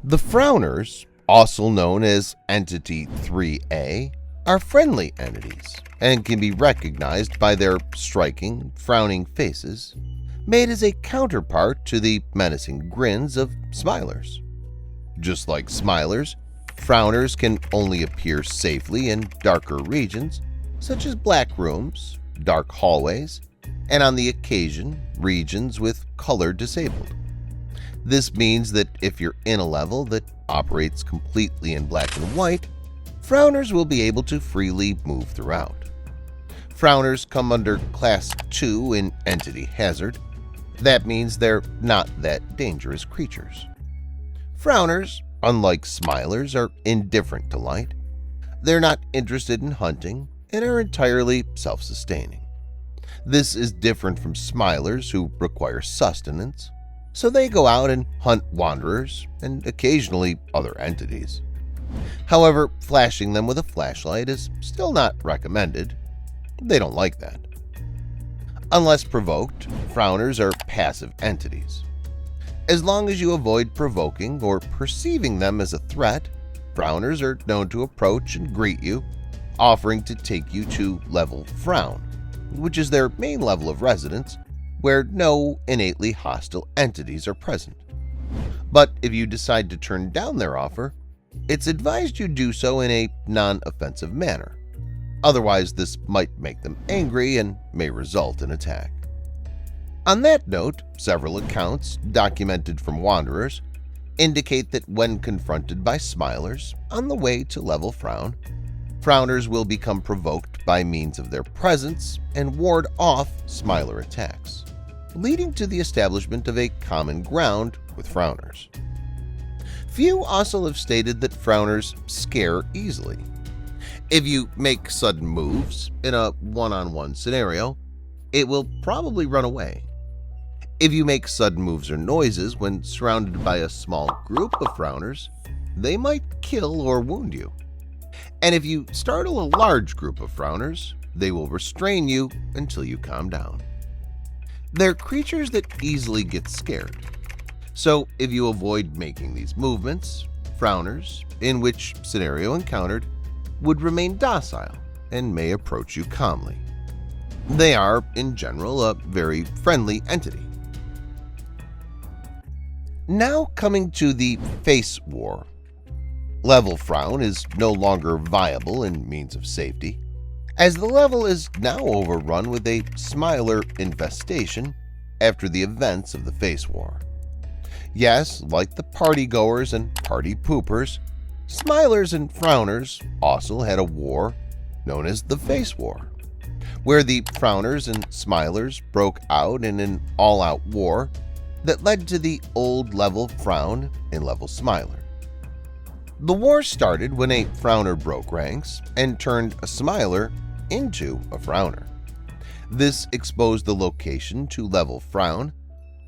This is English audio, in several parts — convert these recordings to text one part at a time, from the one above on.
The Frowners, also known as Entity 3A, are friendly entities and can be recognized by their striking, frowning faces, made as a counterpart to the menacing grins of Smilers. Just like Smilers, Frowners can only appear safely in darker regions, such as black rooms, dark hallways, and on the occasion, regions with color disabled. This means that if you're in a level that operates completely in black and white, Frowners will be able to freely move throughout. Frowners come under Class 2 in Entity Hazard. That means they're not that dangerous creatures. Frowners, unlike Smilers, are indifferent to light. They're not interested in hunting and are entirely self-sustaining. This is different from Smilers, who require sustenance, so they go out and hunt wanderers and occasionally other entities. However, flashing them with a flashlight is still not recommended. They don't like that. Unless provoked, Frowners are passive entities. As long as you avoid provoking or perceiving them as a threat, Frowners are known to approach and greet you, offering to take you to level Frown, which is their main level of residence, where no innately hostile entities are present. But if you decide to turn down their offer, it's advised you do so in a non-offensive manner. Otherwise, this might make them angry and may result in attack. On that note, several accounts documented from Wanderers indicate that when confronted by Smilers on the way to level Frown, Frowners will become provoked by means of their presence and ward off Smiler attacks, leading to the establishment of a common ground with Frowners. Few also have stated that Frowners scare easily. If you make sudden moves in a one-on-one scenario, it will probably run away. If you make sudden moves or noises when surrounded by a small group of Frowners, they might kill or wound you. And if you startle a large group of Frowners, they will restrain you until you calm down. They're creatures that easily get scared. So if you avoid making these movements, Frowners, in which scenario encountered, would remain docile and may approach you calmly. They are, in general, a very friendly entity. Now coming to the Face War. Level Frown is no longer viable in means of safety, as the level is now overrun with a Smiler infestation after the events of the Face War. Yes, like the partygoers and party poopers, Smilers and Frowners also had a war known as the Face War, where the Frowners and Smilers broke out in an all-out war that led to the old level Frown and level Smiler. The war started when a Frowner broke ranks and turned a Smiler into a Frowner. This exposed the location to level Frown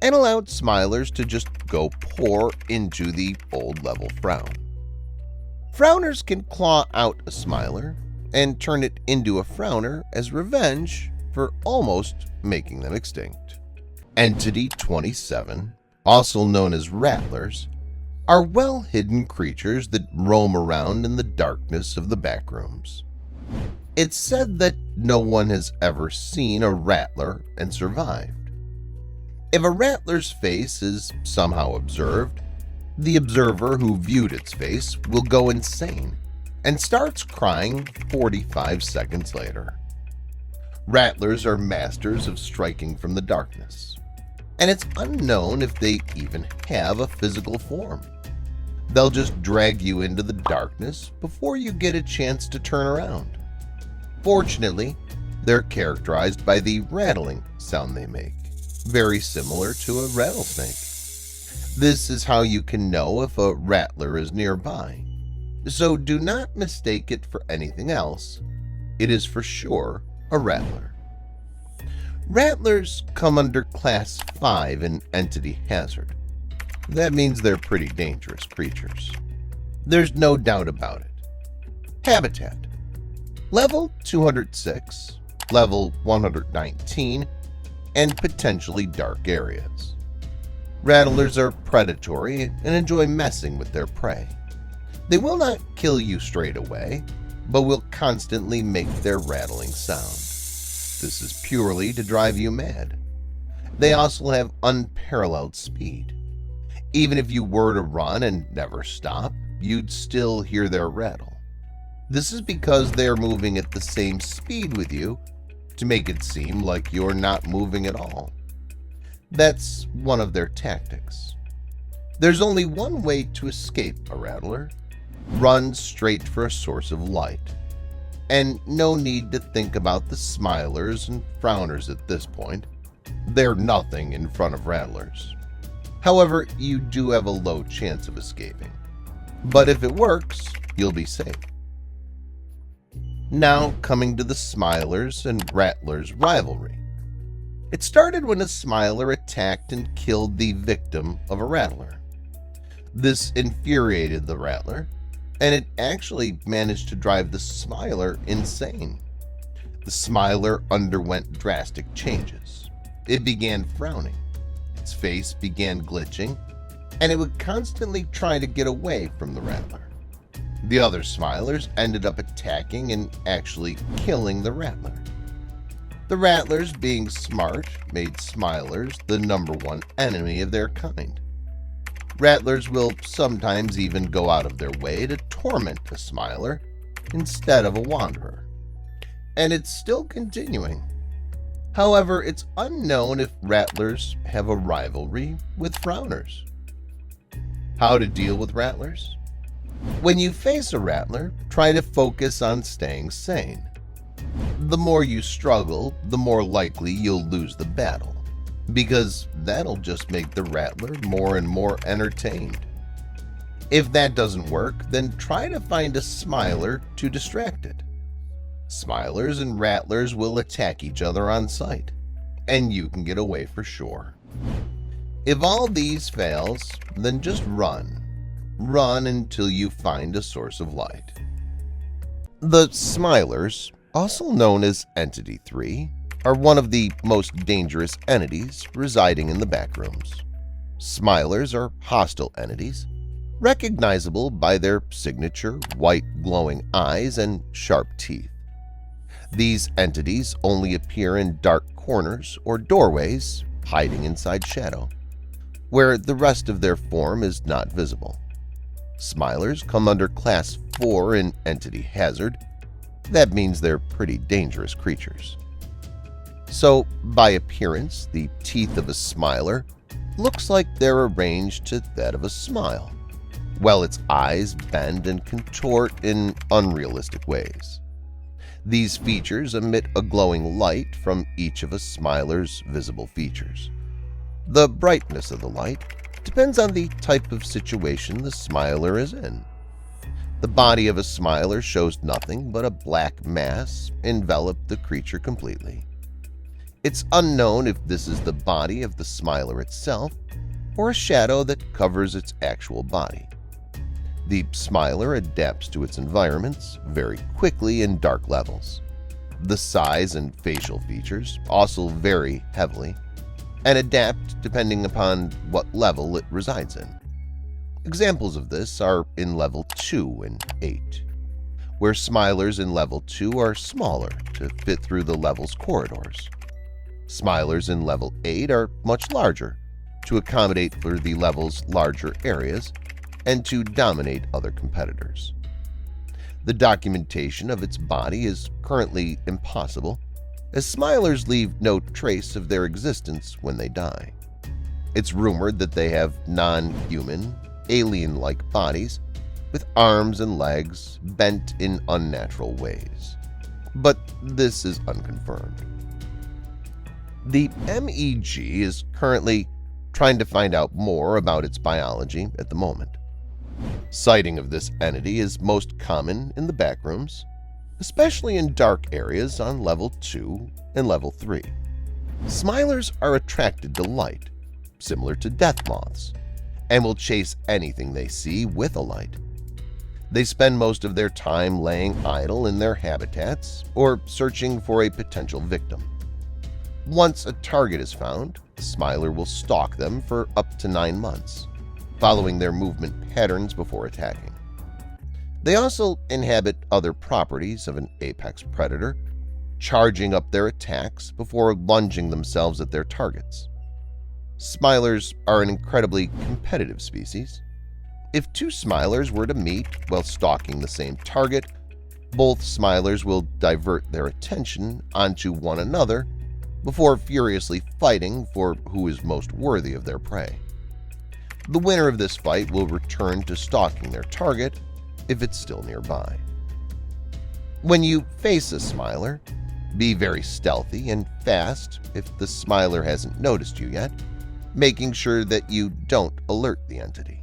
and allowed Smilers to just go pour into the old level Frown. Frowners can claw out a Smiler and turn it into a Frowner as revenge for almost making them extinct. Entity 27, also known as Rattlers, are well-hidden creatures that roam around in the darkness of the backrooms. It's said that no one has ever seen a Rattler and survived. If a Rattler's face is somehow observed, the observer who viewed its face will go insane and starts crying 45 seconds later. Rattlers are masters of striking from the darkness, and it's unknown if they even have a physical form. They'll just drag you into the darkness before you get a chance to turn around. Fortunately, they're characterized by the rattling sound they make, very similar to a rattlesnake. This is how you can know if a Rattler is nearby, so do not mistake it for anything else. It is for sure a Rattler. Rattlers come under Class 5 in Entity Hazard. That means they're pretty dangerous creatures. There's no doubt about it. Habitat: Level 206, Level 119, and potentially dark areas. Rattlers are predatory and enjoy messing with their prey. They will not kill you straight away, but will constantly make their rattling sound. This is purely to drive you mad. They also have unparalleled speed. Even if you were to run and never stop, you'd still hear their rattle. This is because they are moving at the same speed with you to make it seem like you're not moving at all. That's one of their tactics. There's only one way to escape a rattler: run straight for a source of light. And no need to think about the smilers and frowners at this point. They're nothing in front of rattlers. However, you do have a low chance of escaping. But if it works, you'll be safe. Now coming to the smilers and rattlers rivalry. It started when a smiler attacked and killed the victim of a rattler. This infuriated the rattler, and it actually managed to drive the smiler insane. The smiler underwent drastic changes. It began frowning, its face began glitching, and it would constantly try to get away from the rattler. The other smilers ended up attacking and actually killing the rattler. The rattlers, being smart, made smilers the #1 enemy of their kind. Rattlers will sometimes even go out of their way to torment a smiler instead of a wanderer. And it's still continuing. However, it's unknown if rattlers have a rivalry with frowners. How to deal with rattlers? When you face a rattler, try to focus on staying sane. The more you struggle, the more likely you'll lose the battle, because that'll just make the rattler more and more entertained. If that doesn't work, then try to find a smiler to distract it. Smilers and rattlers will attack each other on sight, and you can get away for sure. If all these fails, then just run. Run until you find a source of light. The smilers, also known as Entity 3, are one of the most dangerous entities residing in the backrooms. Smilers are hostile entities, recognizable by their signature white glowing eyes and sharp teeth. These entities only appear in dark corners or doorways, hiding inside shadow, where the rest of their form is not visible. Smilers come under Class 4 in Entity Hazard. That means they're pretty dangerous creatures. So, by appearance, the teeth of a smiler looks like they're arranged to that of a smile, while its eyes bend and contort in unrealistic ways. These features emit a glowing light from each of a smiler's visible features. The brightness of the light depends on the type of situation the smiler is in. The body of a smiler shows nothing but a black mass envelop the creature completely. It's unknown if this is the body of the smiler itself or a shadow that covers its actual body. The smiler adapts to its environments very quickly in dark levels. The size and facial features also vary heavily and adapt depending upon what level it resides in. Examples of this are in Level 2 and 8, where smilers in Level 2 are smaller to fit through the level's corridors. Smilers in Level 8 are much larger to accommodate for the level's larger areas and to dominate other competitors. The documentation of its body is currently impossible, as smilers leave no trace of their existence when they die. It's rumored that they have non-human, alien-like bodies with arms and legs bent in unnatural ways, but this is unconfirmed. The MEG is currently trying to find out more about its biology at the moment. Sighting of this entity is most common in the backrooms, especially in dark areas on Level 2 and Level 3. Smilers are attracted to light, similar to death moths, and will chase anything they see with a light. They spend most of their time laying idle in their habitats or searching for a potential victim. Once a target is found, the Smiler will stalk them for up to 9 months, following their movement patterns before attacking. They also inhabit other properties of an apex predator, charging up their attacks before lunging themselves at their targets. Smilers are an incredibly competitive species. If two Smilers were to meet while stalking the same target, both Smilers will divert their attention onto one another before furiously fighting for who is most worthy of their prey. The winner of this fight will return to stalking their target if it's still nearby. When you face a Smiler, be very stealthy and fast if the Smiler hasn't noticed you yet, making sure that you don't alert the entity.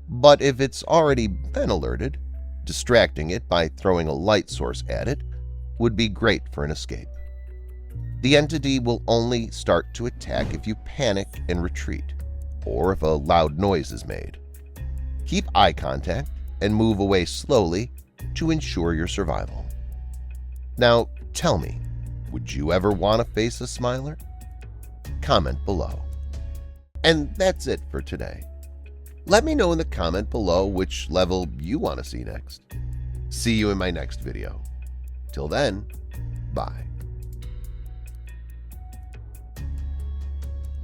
But if it's already been alerted, distracting it by throwing a light source at it would be great for an escape. The entity will only start to attack if you panic and retreat, or if a loud noise is made. Keep eye contact and move away slowly to ensure your survival. Now, tell me, would you ever want to face a Smiler? Comment below. And that's it for today. Let me know in the comment below which level you want to see next. See you in my next video. Till then, bye.